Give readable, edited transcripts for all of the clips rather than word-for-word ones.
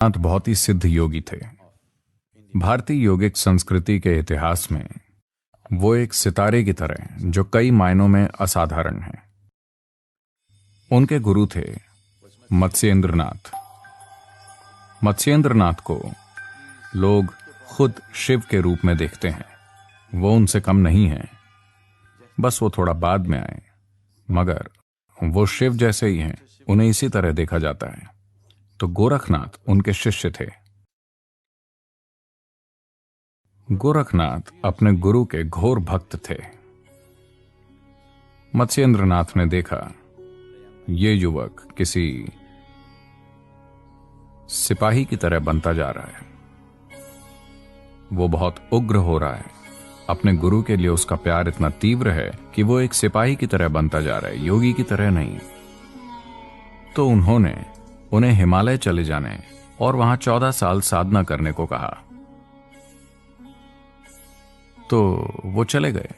नाथ बहुत ही सिद्ध योगी थे। भारतीय योगिक संस्कृति के इतिहास में वो एक सितारे की तरह जो कई मायनों में असाधारण है। उनके गुरु थे मत्स्येंद्रनाथ। मत्स्येंद्रनाथ को लोग खुद शिव के रूप में देखते हैं। वो उनसे कम नहीं है, बस वो थोड़ा बाद में आए, मगर वो शिव जैसे ही हैं, उन्हें इसी तरह देखा जाता है। तो गोरखनाथ उनके शिष्य थे। गोरखनाथ अपने गुरु के घोर भक्त थे। मत्स्येंद्रनाथ ने देखा ये युवक किसी सिपाही की तरह बनता जा रहा है। वो बहुत उग्र हो रहा है। अपने गुरु के लिए उसका प्यार इतना तीव्र है कि वो एक सिपाही की तरह बनता जा रहा है, योगी की तरह नहीं। तो उन्होंने उन्हें हिमालय चले जाने और वहां 14 साल साधना करने को कहा। तो वो चले गए,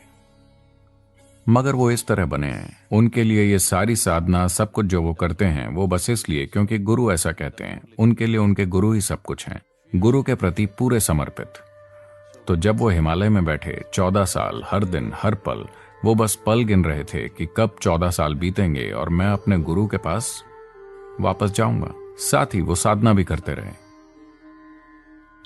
मगर वो इस तरह बने हैं। उनके लिए ये सारी साधना, सब कुछ जो वो करते हैं, वो बस इसलिए क्योंकि गुरु ऐसा कहते हैं। उनके लिए उनके गुरु ही सब कुछ हैं, गुरु के प्रति पूरे समर्पित। तो जब वो हिमालय में बैठे 14 साल, हर दिन हर पल वो बस पल गिन रहे थे कि कब 14 साल बीतेंगे और मैं अपने गुरु के पास वापस जाऊंगा। साथ ही वो साधना भी करते रहे।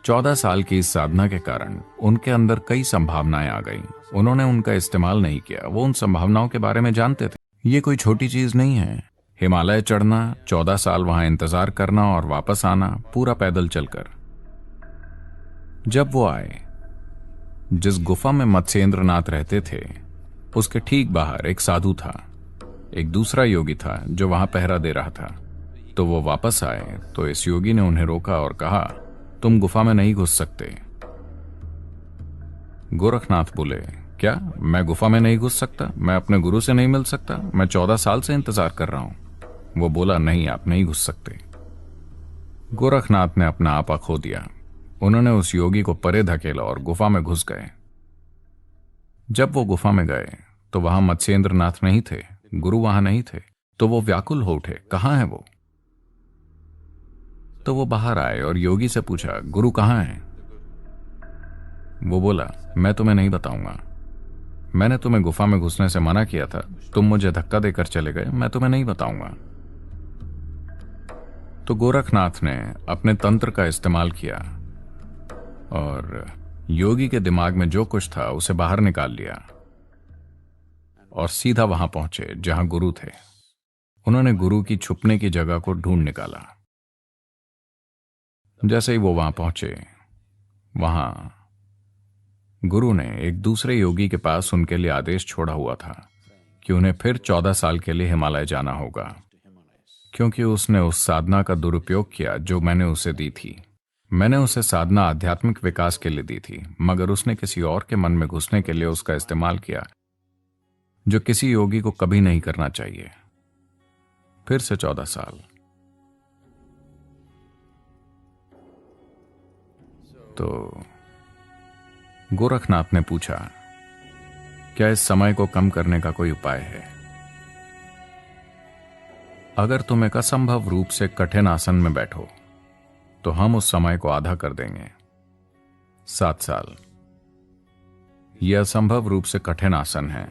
14 साल की इस साधना के कारण उनके अंदर कई संभावनाएं आ गईं। उन्होंने उनका इस्तेमाल नहीं किया। वो उन संभावनाओं के बारे में जानते थे। ये कोई छोटी चीज नहीं है। हिमालय चढ़ना, 14 साल वहां इंतजार करना और वापस आना, पूरा पैदल चलकर। जब वो आए, जिस गुफा में मत्स्येंद्रनाथ रहते थे, उसके ठीक बाहर एक साधु था। एक दूसरा योगी था जो वहां पहरा दे रहा था। तो वो वापस आए तो इस योगी ने उन्हें रोका और कहा, तुम गुफा में नहीं घुस सकते। गोरखनाथ बोले, क्या मैं गुफा में नहीं घुस सकता? मैं अपने गुरु से नहीं मिल सकता? मैं 14 साल से इंतजार कर रहा हूं। वो बोला, नहीं, आप नहीं घुस सकते। गोरखनाथ ने अपना आपा खो दिया। उन्होंने उस योगी को परे धकेला और गुफा में घुस गए। जब वो गुफा में गए तो वहां मत्स्येंद्रनाथ नहीं थे, गुरु वहां नहीं थे। तो वो व्याकुल हो उठे, कहां है वो? तो वो बाहर आए और योगी से पूछा, गुरु कहां है? वो बोला, मैं तुम्हें नहीं बताऊंगा। मैंने तुम्हें गुफा में घुसने से मना किया था, तुम मुझे धक्का देकर चले गए, मैं तुम्हें नहीं बताऊंगा। तो गोरखनाथ ने अपने तंत्र का इस्तेमाल किया और योगी के दिमाग में जो कुछ था उसे बाहर निकाल लिया और सीधा वहां पहुंचे जहां गुरु थे। उन्होंने गुरु की छुपने की जगह को ढूंढ निकाला। जैसे ही वो वहां पहुंचे, वहां गुरु ने एक दूसरे योगी के पास उनके लिए आदेश छोड़ा हुआ था कि उन्हें फिर 14 साल के लिए हिमालय जाना होगा, क्योंकि उसने उस साधना का दुरुपयोग किया जो मैंने उसे दी थी। मैंने उसे साधना आध्यात्मिक विकास के लिए दी थी, मगर उसने किसी और के मन में घुसने के लिए उसका इस्तेमाल किया, जो किसी योगी को कभी नहीं करना चाहिए। फिर से 14 साल। तो गोरखनाथ ने पूछा, क्या इस समय को कम करने का कोई उपाय है? अगर तुम एक असंभव रूप से कठिन आसन में बैठो तो हम उस समय को आधा कर देंगे, 7 साल। यह असंभव रूप से कठिन आसन है।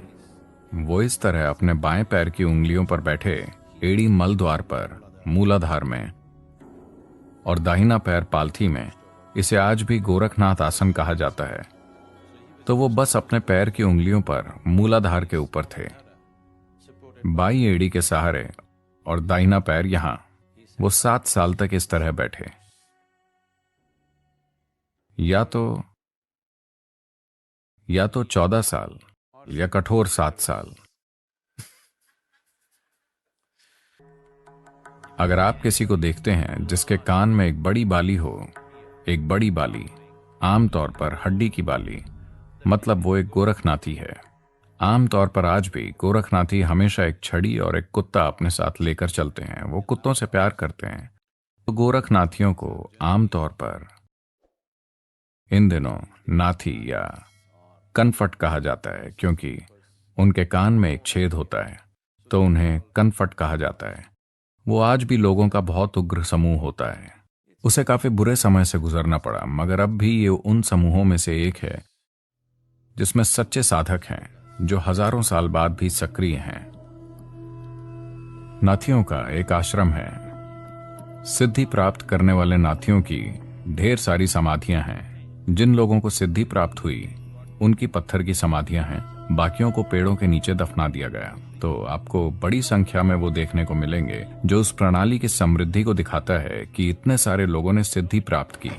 वो इस तरह अपने बाएं पैर की उंगलियों पर बैठे, एड़ी मल द्वार पर मूलाधार में और दाहिना पैर पालथी में। इसे आज भी गोरखनाथ आसन कहा जाता है। तो वो बस अपने पैर की उंगलियों पर मूलाधार के ऊपर थे, बाईं एड़ी के सहारे, और दाहिना पैर यहां। वो 7 साल तक इस तरह बैठे। या तो 14 साल या कठोर 7 साल। अगर आप किसी को देखते हैं जिसके कान में एक बड़ी बाली हो, एक बड़ी बाली, आमतौर पर हड्डी की बाली, मतलब वो एक गोरखनाथी है। आमतौर पर आज भी गोरखनाथी हमेशा एक छड़ी और एक कुत्ता अपने साथ लेकर चलते हैं। वो कुत्तों से प्यार करते हैं। तो गोरखनाथियों को आमतौर पर इन दिनों नाथी या कनफट कहा जाता है, क्योंकि उनके कान में एक छेद होता है, तो उन्हें कनफट कहा जाता है। वो आज भी लोगों का बहुत उग्र समूह होता है। उसे काफी बुरे समय से गुजरना पड़ा, मगर अब भी ये उन समूहों में से एक है जिसमें सच्चे साधक हैं जो हजारों साल बाद भी सक्रिय हैं। नाथियों का एक आश्रम है। सिद्धि प्राप्त करने वाले नाथियों की ढेर सारी समाधियां हैं। जिन लोगों को सिद्धि प्राप्त हुई उनकी पत्थर की समाधियां हैं, बाकियों को पेड़ों के नीचे दफना दिया गया। तो आपको बड़ी संख्या में वो देखने को मिलेंगे, जो उस प्रणाली की समृद्धि को दिखाता है कि इतने सारे लोगों ने सिद्धि प्राप्त की।